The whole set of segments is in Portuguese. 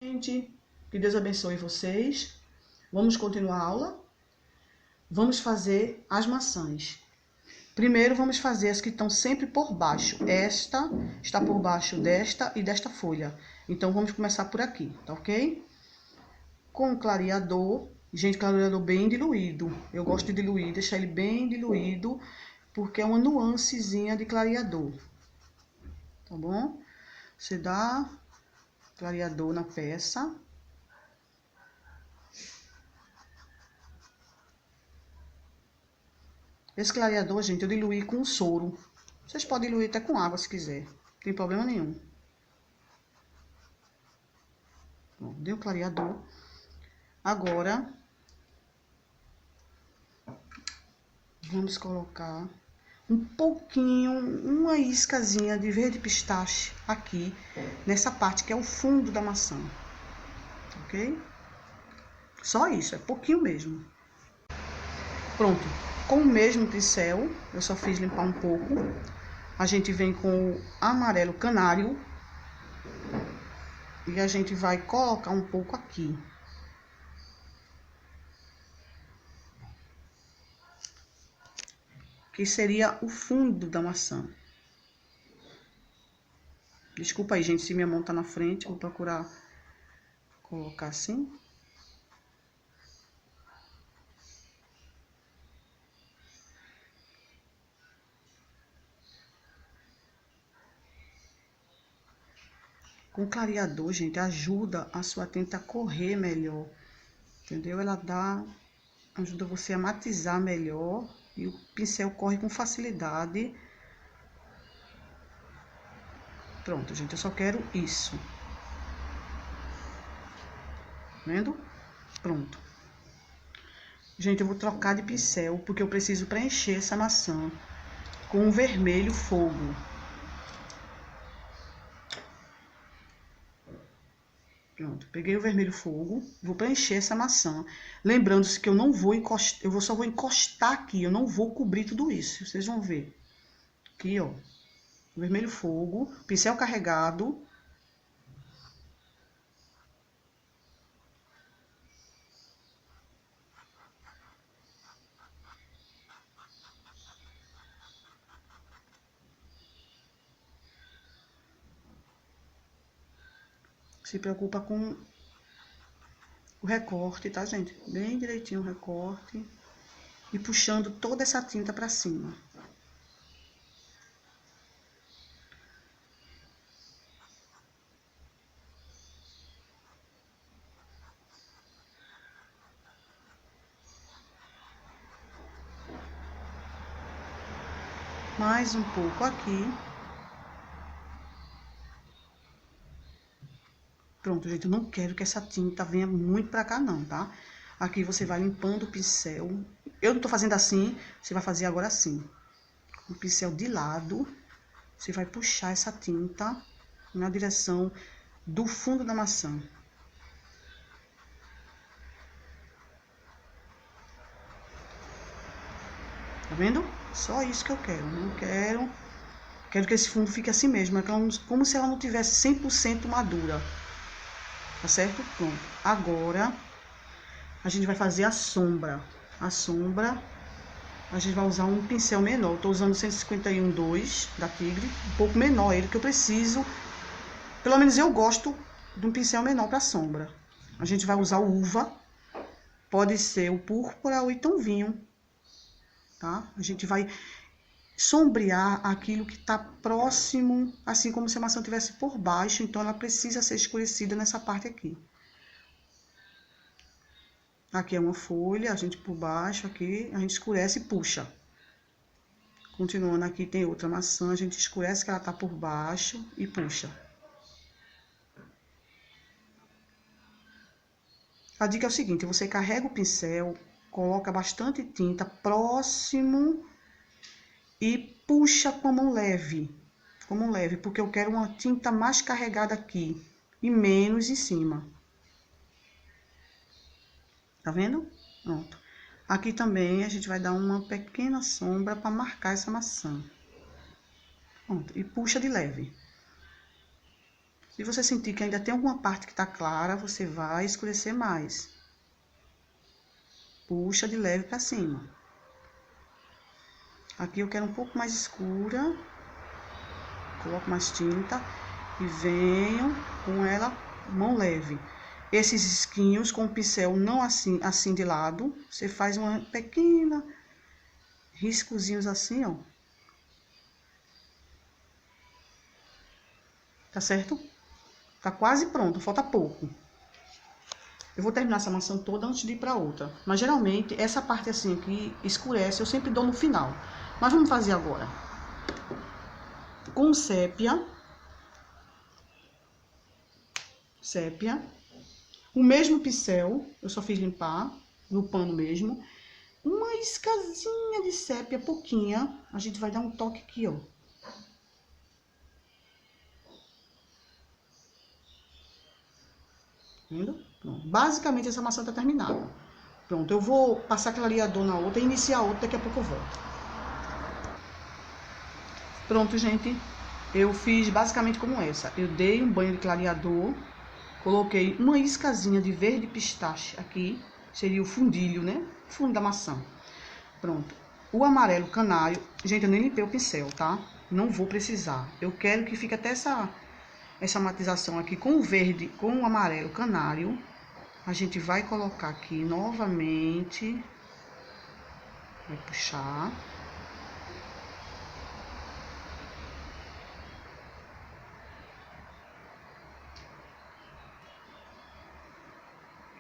Gente, que Deus abençoe vocês. Vamos continuar a aula. Vamos fazer as maçãs. Primeiro vamos fazer as que estão sempre por baixo. Esta está por baixo desta e desta folha. Então vamos começar por aqui, tá ok? Com clareador, gente, clareador bem diluído. Eu gosto de diluir, deixar ele bem diluído, porque é uma nuancezinha de clareador. Tá bom? Você dá clareador na peça. Esse clareador, gente, eu diluí com soro. Vocês podem diluir até com água se quiser. Não tem problema nenhum. Bom, deu clareador. Agora, vamos colocar um pouquinho, uma iscazinha de verde pistache aqui, nessa parte que é o fundo da maçã. Ok? Só isso, é pouquinho mesmo. Pronto. Com o mesmo pincel, eu só fiz limpar um pouco. A gente vem com o amarelo canário. E a gente vai colocar um pouco aqui. Que seria o fundo da maçã. Desculpa aí, gente, se minha mão tá na frente. Vou procurar colocar assim. Com clareador, gente, ajuda a sua tinta a correr melhor. Entendeu? Ajuda você a matizar melhor. E o pincel corre com facilidade. Pronto, gente, eu só quero isso. Vendo? Pronto. Gente, eu vou trocar de pincel, porque eu preciso preencher essa maçã com o vermelho fogo. Pronto, peguei o vermelho fogo, vou preencher essa maçã. Lembrando-se que eu não vou encostar, só vou encostar aqui, eu não vou cobrir tudo isso, vocês vão ver. Aqui, ó, vermelho fogo, pincel carregado. Se preocupa com o recorte, tá, gente? Bem direitinho o recorte. E puxando toda essa tinta pra cima. Mais um pouco aqui. Pronto, gente, eu não quero que essa tinta venha muito pra cá não, tá? Aqui você vai limpando o pincel. Eu não tô fazendo assim, você vai fazer agora assim. O pincel de lado, você vai puxar essa tinta na direção do fundo da maçã. Tá vendo? Só isso que eu quero, não quero... Quero que esse fundo fique assim mesmo, é como se ela não tivesse 100% madura. Tá certo? Pronto. Agora, a gente vai fazer a sombra. A sombra, a gente vai usar um pincel menor. Eu tô usando 151.2 da Tigre. Um pouco menor ele, que eu preciso. Pelo menos eu gosto de um pincel menor para sombra. A gente vai usar o uva. Pode ser o púrpura ou então vinho. Tá? A gente vai sombrear aquilo que tá próximo, assim como se a maçã estivesse por baixo. Então, ela precisa ser escurecida nessa parte aqui. Aqui é uma folha, a gente por baixo aqui, a gente escurece e puxa. Continuando aqui, tem outra maçã, a gente escurece que ela tá por baixo e puxa. A dica é o seguinte, você carrega o pincel, coloca bastante tinta próximo e puxa com a mão leve. Com a mão leve, porque eu quero uma tinta mais carregada aqui e menos em cima. Tá vendo? Pronto. Aqui também a gente vai dar uma pequena sombra para marcar essa maçã. Pronto. E puxa de leve. Se você sentir que ainda tem alguma parte que tá clara, você vai escurecer mais. Puxa de leve pra cima. Aqui eu quero um pouco mais escura. Coloco mais tinta e venho com ela mão leve. Esses risquinhos com o pincel não assim de lado, você faz uma pequena riscozinhos assim, ó. Tá certo? Tá quase pronto, falta pouco. Eu vou terminar essa maçã toda antes de ir pra outra. Mas geralmente essa parte assim que escurece eu sempre dou no final. Mas vamos fazer agora. Com sépia. Sépia. O mesmo pincel, eu só fiz limpar no pano mesmo. Uma iscazinha de sépia, pouquinha. A gente vai dar um toque aqui, ó. Vendo? Pronto. Basicamente essa maçã tá terminada. Pronto, eu vou passar clareador na outra e iniciar a outra, daqui a pouco eu volto. Pronto, gente. Eu fiz basicamente como essa. Eu dei um banho de clareador. Coloquei uma iscazinha de verde pistache aqui. Seria o fundilho, né? O fundo da maçã. Pronto. O amarelo canário. Gente, eu nem limpei o pincel, tá? Não vou precisar. Eu quero que fique até essa matização aqui com o verde, com o amarelo canário. A gente vai colocar aqui novamente. Vai puxar.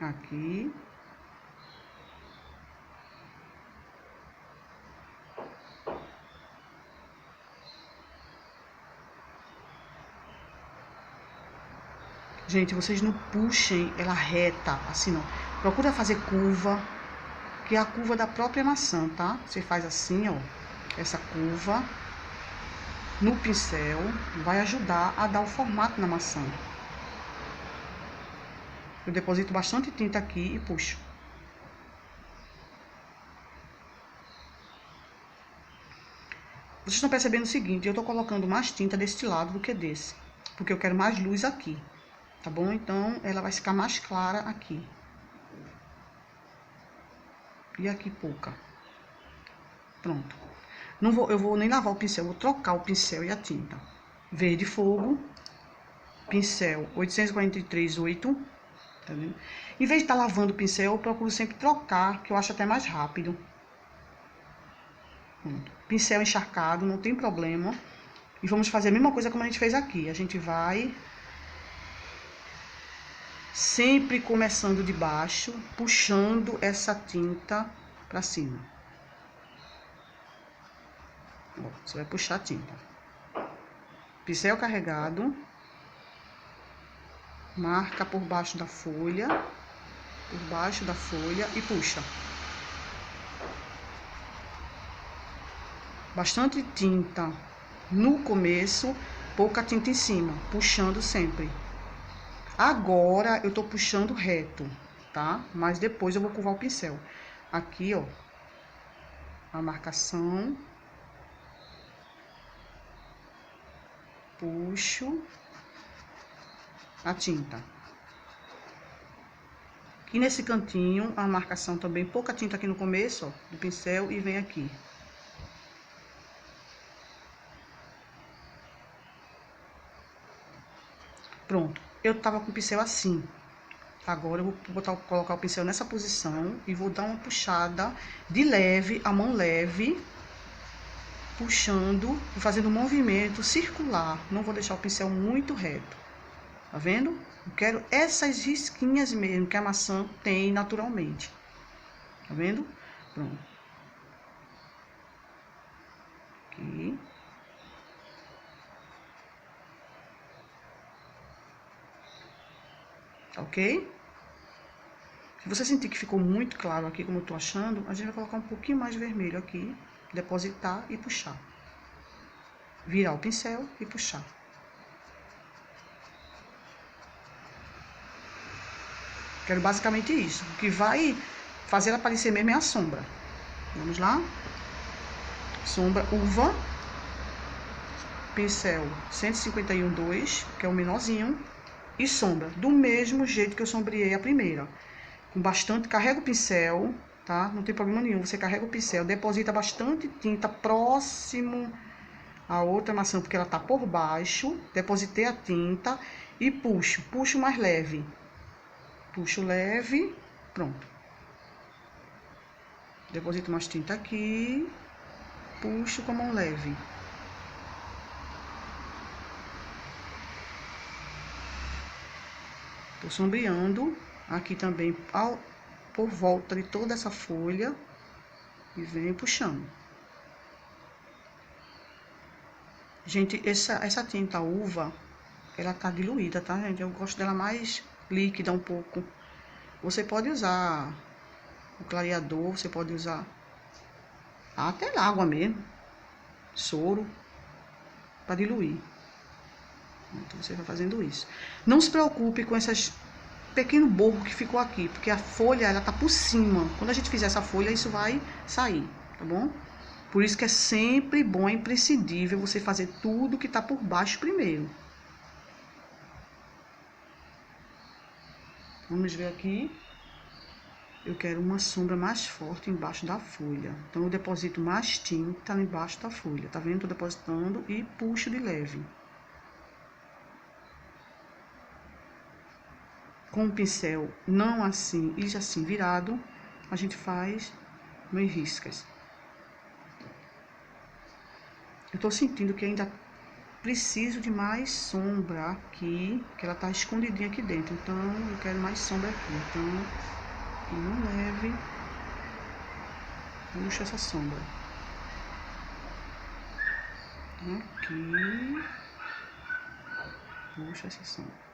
Aqui. Gente, vocês não puxem ela reta, assim não. Procura fazer curva, que é a curva da própria maçã, tá? Você faz assim, ó, essa curva no pincel, vai ajudar a dar o formato na maçã. Eu deposito bastante tinta aqui e puxo. Vocês estão percebendo o seguinte, eu tô colocando mais tinta deste lado do que desse, porque eu quero mais luz aqui. Tá bom? Então, ela vai ficar mais clara aqui. E aqui pouca. Pronto. Eu vou nem lavar o pincel, vou trocar o pincel e a tinta. Verde fogo. Pincel 843/8. Tá vendo? Em vez de estar lavando o pincel, eu procuro sempre trocar, que eu acho até mais rápido. Pronto. Pincel encharcado, não tem problema. E vamos fazer a mesma coisa como a gente fez aqui. A gente vai... sempre começando de baixo, puxando essa tinta pra cima. Ó, você vai puxar a tinta. Pincel carregado. Marca por baixo da folha. Por baixo da folha e puxa. Bastante tinta no começo, pouca tinta em cima, puxando sempre. Agora eu tô puxando reto, tá? Mas depois eu vou curvar o pincel. Aqui, ó, a marcação. Puxo a tinta. Aqui nesse cantinho, a marcação também, pouca tinta aqui no começo, ó, do pincel, e vem aqui. Pronto. Eu tava com o pincel assim. Agora eu vou colocar o pincel nessa posição e vou dar uma puxada de leve, a mão leve, puxando e fazendo um movimento circular. Não vou deixar o pincel muito reto. Tá vendo? Eu quero essas risquinhas mesmo que a maçã tem naturalmente. Tá vendo? Pronto. Aqui. Ok? Se você sentir que ficou muito claro aqui, como eu tô achando, a gente vai colocar um pouquinho mais de vermelho aqui, depositar e puxar. Virar o pincel e puxar. Quero basicamente isso. O que vai fazer ela aparecer mesmo é a sombra. Vamos lá? Sombra uva. pincel 151-2, que é o menorzinho, e sombra, do mesmo jeito que eu sombreei a primeira. Com bastante, carrega o pincel, tá? Não tem problema nenhum, você carrega o pincel, deposita bastante tinta próximo à outra maçã, porque ela tá por baixo. Depositei a tinta e puxo mais leve. Puxo leve, pronto. Deposito mais tinta aqui, puxo com a mão leve. Tô sombreando aqui também por volta de toda essa folha e venho puxando. Gente, essa tinta uva, ela tá diluída, tá, gente? Eu gosto dela mais líquida um pouco. Você pode usar o clareador, você pode usar até água mesmo, soro, para diluir. Então você vai fazendo isso. Não se preocupe com esses pequeno borro que ficou aqui, porque a folha, ela tá por cima. Quando a gente fizer essa folha, isso vai sair, tá bom? Por isso que é sempre bom, é imprescindível você fazer tudo que tá por baixo primeiro. Vamos ver aqui. Eu quero uma sombra mais forte embaixo da folha. Então, eu deposito mais tinta embaixo da folha. Tá vendo? Tô depositando e puxo de leve. Com o pincel não assim e assim virado, a gente faz meio riscas. Eu tô sentindo que ainda preciso de mais sombra aqui, que ela tá escondidinha aqui dentro. Então, eu quero mais sombra aqui. Então, aqui no leve, puxo essa sombra. Aqui, puxo essa sombra.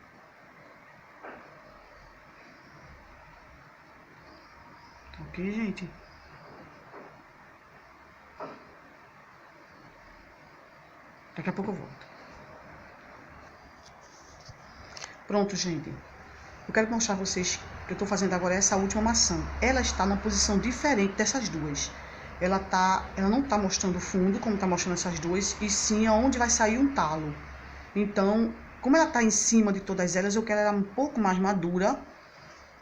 Ok, gente? Daqui a pouco eu volto. Pronto, gente. Eu quero mostrar a vocês que eu tô fazendo agora essa última maçã. Ela está numa posição diferente dessas duas. Ela não tá mostrando o fundo, como tá mostrando essas duas, e sim aonde vai sair um talo. Então, como ela tá em cima de todas elas, eu quero ela um pouco mais madura.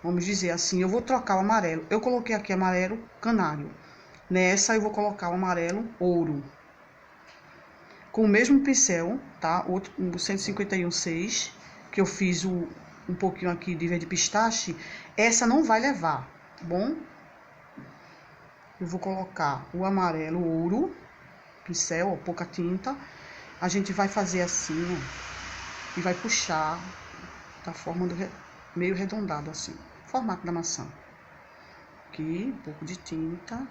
Vamos dizer assim, eu vou trocar o amarelo. Eu coloquei aqui amarelo canário. Nessa eu vou colocar o amarelo ouro. Com o mesmo pincel, tá? O 151-6, que eu fiz um pouquinho aqui de verde pistache. Essa não vai levar, tá bom? Eu vou colocar o amarelo ouro, pincel, ó, pouca tinta. A gente vai fazer assim, ó, e vai puxar da forma do meio arredondado assim. Formato da maçã. Aqui, um pouco de tinta,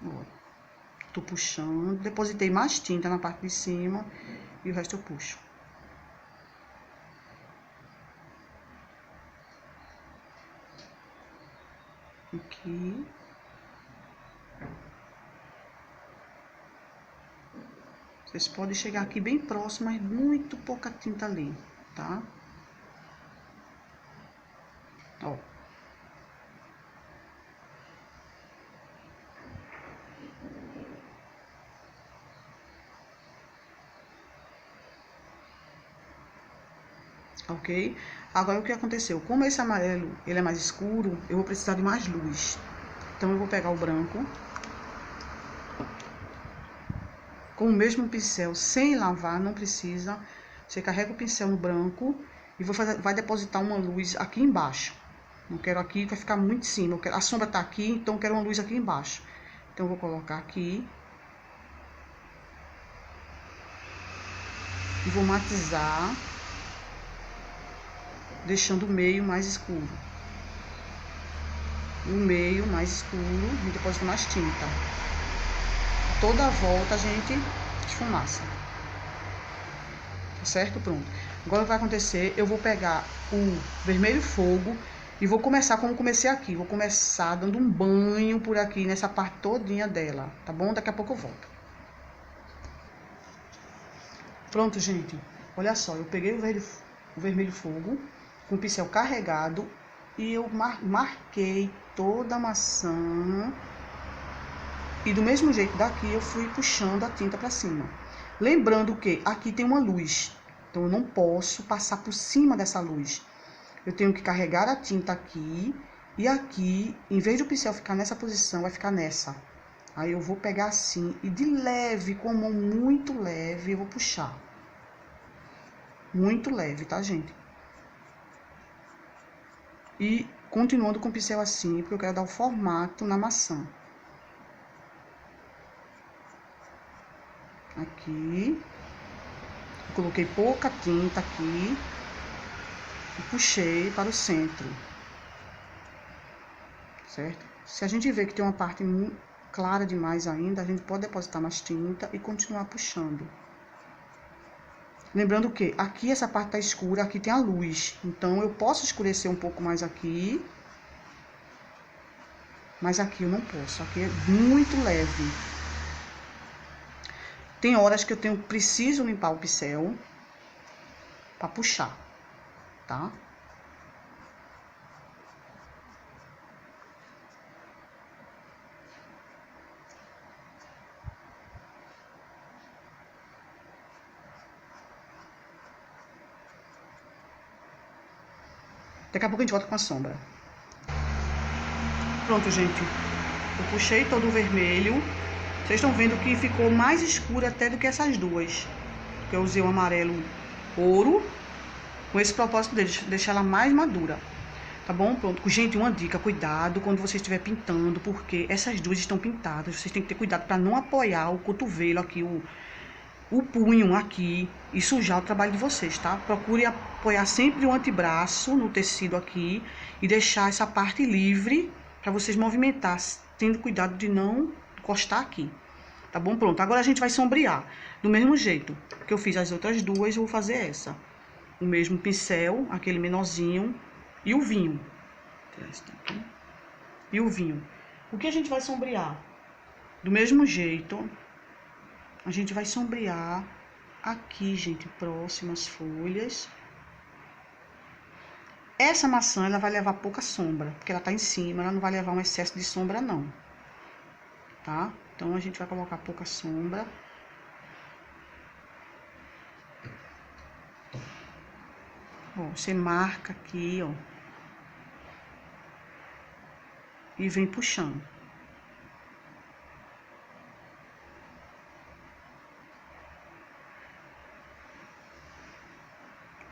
ó. Tô puxando, depositei mais tinta na parte de cima e o resto eu puxo. Aqui. Vocês podem chegar aqui bem próximo, mas muito pouca tinta ali, tá? Ó. Ok? Agora, o que aconteceu? Como esse amarelo, ele é mais escuro, eu vou precisar de mais luz. Então, eu vou pegar o branco. Com o mesmo pincel, sem lavar, não precisa. Você carrega o pincel no branco e vai depositar uma luz aqui embaixo. Não quero aqui, vai ficar muito em cima. A sombra tá aqui, então eu quero uma luz aqui embaixo. Então, eu vou colocar aqui. E vou matizar, deixando o meio mais escuro. O meio mais escuro, a gente deposita mais tinta. Toda a volta a gente esfumaça. Tá certo? Pronto. Agora o que vai acontecer, eu vou pegar o vermelho fogo e vou começar como comecei aqui. Vou começar dando um banho por aqui, nessa parte todinha dela, tá bom? Daqui a pouco eu volto. Pronto, gente. Olha só, eu peguei o vermelho fogo com o pincel carregado e eu marquei toda a maçã E do mesmo jeito daqui, eu fui puxando a tinta pra cima. Lembrando que aqui tem uma luz, então eu não posso passar por cima dessa luz. Eu tenho que carregar a tinta aqui, e aqui, em vez do pincel ficar nessa posição, vai ficar nessa. Aí eu vou pegar assim, e de leve, com a mão muito leve, eu vou puxar. Muito leve, tá, gente? E continuando com o pincel assim, porque eu quero dar o formato na maçã. Aqui. Coloquei pouca tinta aqui. E puxei para o centro. Certo? Se a gente vê que tem uma parte muito clara demais ainda, a gente pode depositar mais tinta e continuar puxando. Lembrando que aqui essa parte tá escura, aqui tem a luz. Então, eu posso escurecer um pouco mais aqui. Mas aqui eu não posso, aqui é muito leve. Tem horas que eu preciso limpar o pincel para puxar, tá? Daqui a pouco a gente volta com a sombra. Pronto, gente. Eu puxei todo o vermelho. Vocês estão vendo que ficou mais escuro até do que essas duas. Eu usei o amarelo ouro com esse propósito de deixar ela mais madura. Tá bom? Pronto. Gente, uma dica, cuidado quando você estiver pintando, porque essas duas estão pintadas. Vocês têm que ter cuidado para não apoiar o cotovelo aqui, o punho aqui e sujar o trabalho de vocês, tá? Procure apoiar sempre o antebraço no tecido aqui e deixar essa parte livre para vocês movimentar, tendo cuidado de não encostar aqui. Tá bom? Pronto. Agora a gente vai sombrear. Do mesmo jeito que eu fiz as outras duas, eu vou fazer essa. O mesmo pincel, aquele menorzinho e o vinho. E o vinho. O que a gente vai sombrear? Do mesmo jeito, a gente vai sombrear aqui, gente, próximas folhas. Essa maçã, ela vai levar pouca sombra, porque ela tá em cima, ela não vai levar um excesso de sombra, não. Tá? Então, a gente vai colocar pouca sombra. Ó, você marca aqui, ó. E vem puxando.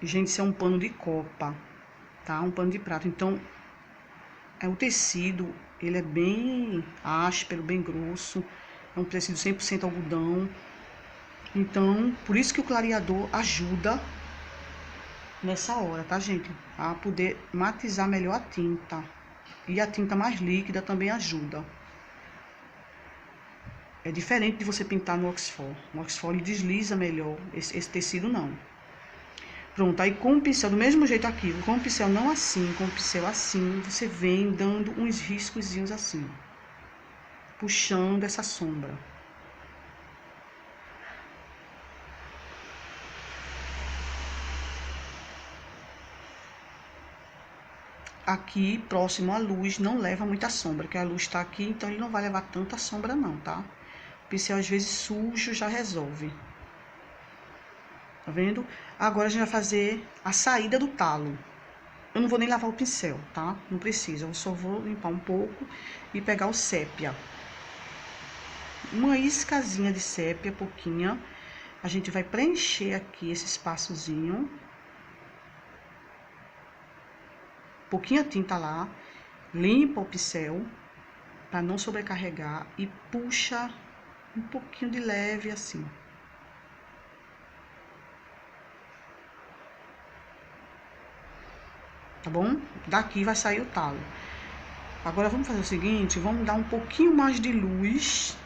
Gente, isso é um pano de copa, tá? Um pano de prato. Então, o tecido, ele é bem áspero, bem grosso. É um tecido 100% algodão. Então, por isso que o clareador ajuda nessa hora, tá, gente? A poder matizar melhor a tinta. E a tinta mais líquida também ajuda. É diferente de você pintar no Oxford. No Oxford ele desliza melhor, esse tecido não. Pronto, aí com o pincel, do mesmo jeito aqui, com o pincel não assim, com o pincel assim, você vem dando uns riscozinhos assim, puxando essa sombra. Aqui, próximo à luz, não leva muita sombra, porque a luz tá aqui, então ele não vai levar tanta sombra não, tá? O pincel, às vezes, sujo já resolve. Tá vendo? Agora a gente vai fazer a saída do talo. Eu não vou nem lavar o pincel, tá? Não precisa, eu só vou limpar um pouco e pegar o sépia. Uma iscazinha de sépia, pouquinha. A gente vai preencher aqui esse espaçozinho. Pouquinha tinta lá. Limpa o pincel para não sobrecarregar e puxa um pouquinho de leve assim. Tá bom? Daqui vai sair o talo. Agora vamos fazer o seguinte, vamos dar um pouquinho mais de luz.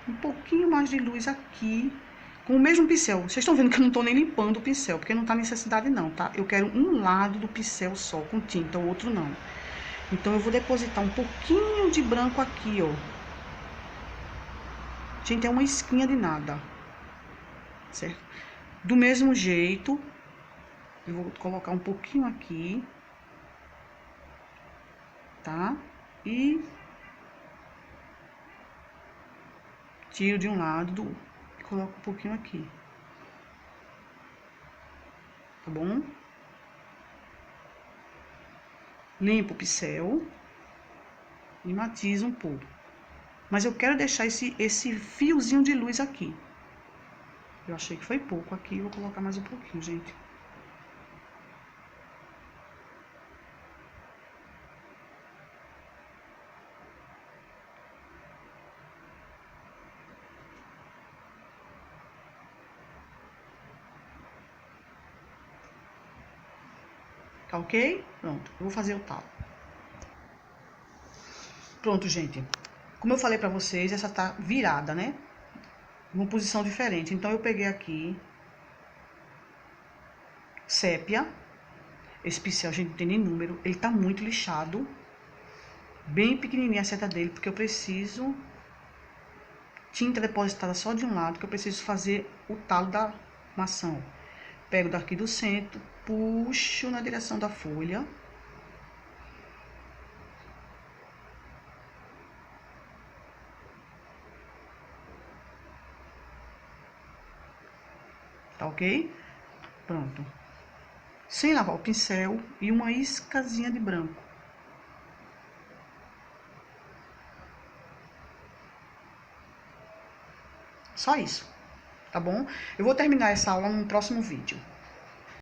Um pouquinho mais de luz aqui, com o mesmo pincel. Vocês estão vendo que eu não tô nem limpando o pincel, porque não tá necessidade não, tá? Eu quero um lado do pincel só, com tinta, o outro não. Então, eu vou depositar um pouquinho de branco aqui, ó. Gente, é uma esquinha de nada. Certo? Do mesmo jeito, eu vou colocar um pouquinho aqui. Tá? E Tiro de um lado e coloco um pouquinho aqui. Tá bom? Limpo o pincel e matizo um pouco. Mas eu quero deixar esse fiozinho de luz aqui. Eu achei que foi pouco aqui, vou colocar mais um pouquinho, gente. Tá ok? Pronto, eu vou fazer o talo. Pronto, gente. Como eu falei pra vocês, essa tá virada, né? Uma posição diferente. Então, eu peguei aqui sépia. Esse pincel, gente, não tem nem número. Ele tá muito lixado. Bem pequenininha a seta dele, porque eu preciso... Tinta depositada só de um lado, que eu preciso fazer o talo da maçã. Pego daqui do centro, puxo na direção da folha. Tá ok? Pronto. Sem lavar o pincel e uma iscazinha de branco. Só isso, tá bom? Eu vou terminar essa aula no próximo vídeo.